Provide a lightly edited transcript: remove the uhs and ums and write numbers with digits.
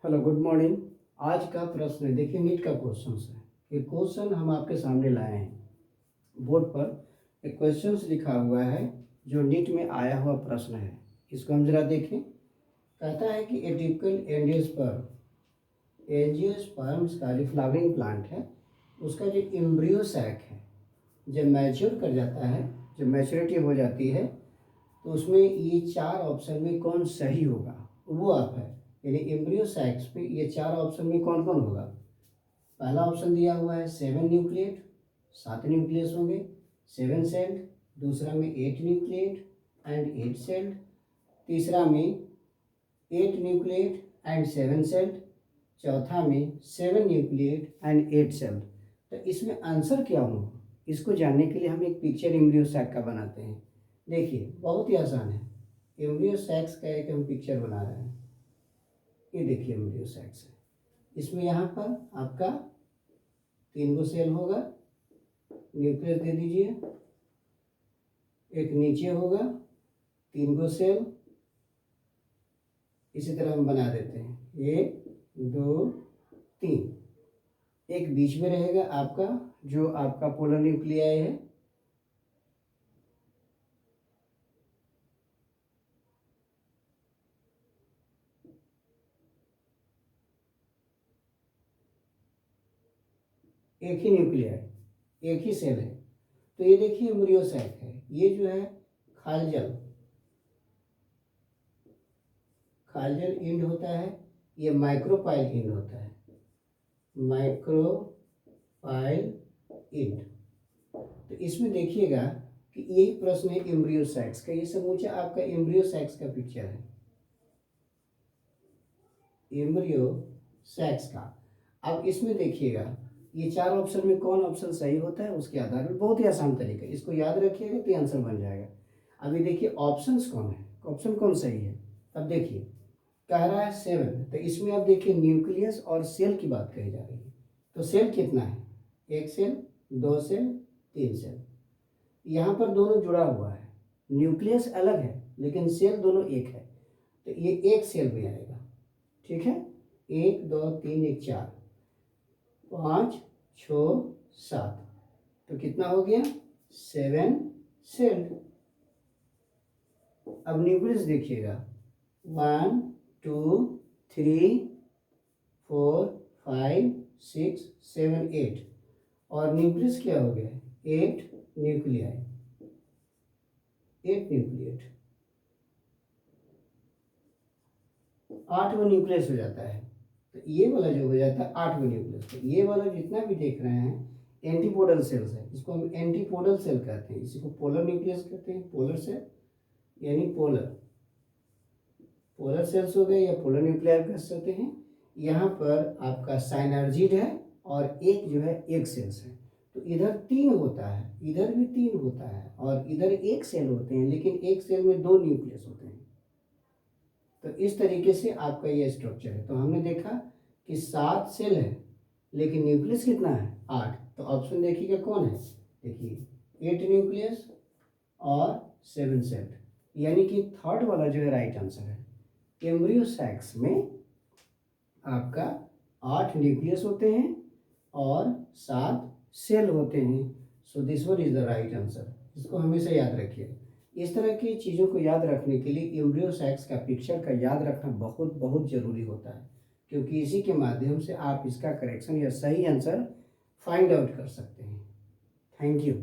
Hello, good morning. आज का प्रश्न देखिए, नीट का क्वेश्चन है। ये क्वेश्चन हम आपके सामने लाए हैं। बोर्ड पर एक क्वेश्चन लिखा हुआ है जो नीट में आया हुआ प्रश्न है। इसको हम जरा देखें। कहता है कि ए टिपिकल एंजियोस्पर्म्स का जो फ्लावरिंग प्लांट है, उसका जो एम्ब्रियो सैक है, जब मैच्योर कर जाता है, जब मैच्योरिटी हो जाती है, तो उसमें ये चार ऑप्शन में कौन सही होगा वो आप है। यानी एम्ब्रियो सैक्स में ये चार ऑप्शन में कौन कौन होगा। पहला ऑप्शन दिया हुआ है 7 न्यूक्लिएट, 7 न्यूक्लियस होंगे, 7 सेल्ड। दूसरा में 8 न्यूक्लिएट एंड 8 सेल्ड। तीसरा में 8 न्यूक्लिएट एंड 7 सेल्ड। चौथा में 7 न्यूक्लिएट एंड 8 सेल्ड। तो इसमें आंसर क्या होगा, इसको जानने के लिए हम एक पिक्चर एम्ब्रियो सैक का बनाते हैं। देखिए, बहुत ही आसान है। एम्ब्रियो सैक्स का एक हम पिक्चर बना रहे हैं। ये देखिए एम्ब्रियो सैक्स है। इसमें यहाँ पर आपका 3 गो सेल होगा। न्यूक्लियस दे दीजिए। एक नीचे होगा, 3 गो सेल। इसी तरह हम बना देते हैं, 1 2 3। एक बीच में रहेगा आपका, जो आपका पोलर न्यूक्लियाई है। एक ही न्यूक्लियाई, एक ही सेल है। तो ये देखिए एम्ब्रियो सैक है। ये जो है खालजल इंड होता है। ये माइक्रोपाइल इंड होता है, माइक्रोपाइल इंड। तो इसमें देखिएगा कि यही प्रश्न है एम्ब्रियो सैक्स का। ये समूचा आपका एम्ब्रियो सैक्स का पिक्चर है, एम्ब्रियो सैक्स का। अब इसमें देखिएगा ये चार ऑप्शन में कौन ऑप्शन सही होता है, उसके आधार पर बहुत ही आसान तरीका, इसको याद रखिएगा तो आंसर बन जाएगा। अभी देखिए ऑप्शंस कौन है, ऑप्शन कौन सही है। अब देखिए कह रहा है 7, तो इसमें आप देखिए न्यूक्लियस और सेल की बात कही जा रही है। तो सेल कितना है, 1 सेल, 2 सेल, 3 सेल। यहाँ पर दोनों जुड़ा हुआ है, न्यूक्लियस अलग है लेकिन सेल दोनों एक है। तो ये एक सेल में आएगा, ठीक है। 1 2 3 1 4 5 6 7, तो कितना हो गया, 7 सेल। अब न्यूक्लियस देखिएगा, 1 2 3 4 5 6 7 8, और न्यूक्लियस क्या हो गया, 8 न्यूक्लियाई, 8 न्यूक्लिएट, 8वां न्यूक्लियस हो जाता है। तो ये वाला जो हो जाता है 8वां न्यूक्लियस। तो ये वाला जितना भी देख रहे हैं एंटीपोडल सेल्स है, इसको हम एंटीपोडल सेल कहते हैं। इसी को पोलर न्यूक्लियस कहते हैं, पोलर सेल यानी पोलर सेल्स हो गए या पोलर न्यूक्लियर कह सकते हैं। यहाँ पर आपका साइनर्जिड है और एक जो है एक सेल्स है। तो इधर 3 होता है, इधर भी 3 होता है, और इधर एक सेल होते हैं, लेकिन एक सेल में 2 न्यूक्लियस होते हैं। तो इस तरीके से आपका ये स्ट्रक्चर है। तो हमने देखा कि 7 सेल है लेकिन न्यूक्लियस कितना है, 8। तो ऑप्शन देखिएगा कौन है, देखिए 8 न्यूक्लियस और 7 सेल, यानी कि थर्ड वाला जो है राइट आंसर है। एम्ब्रियो सैक्स में आपका 8 न्यूक्लियस होते हैं और 7 सेल होते हैं। So this one is the right answer. इसको हमेशा याद रखिए। इस तरह की चीज़ों को याद रखने के लिए एम्ब्रियो सैक्स का पिक्चर का याद रखना बहुत बहुत ज़रूरी होता है, क्योंकि इसी के माध्यम से आप इसका करेक्शन या सही आंसर फाइंड आउट कर सकते हैं। Thank you.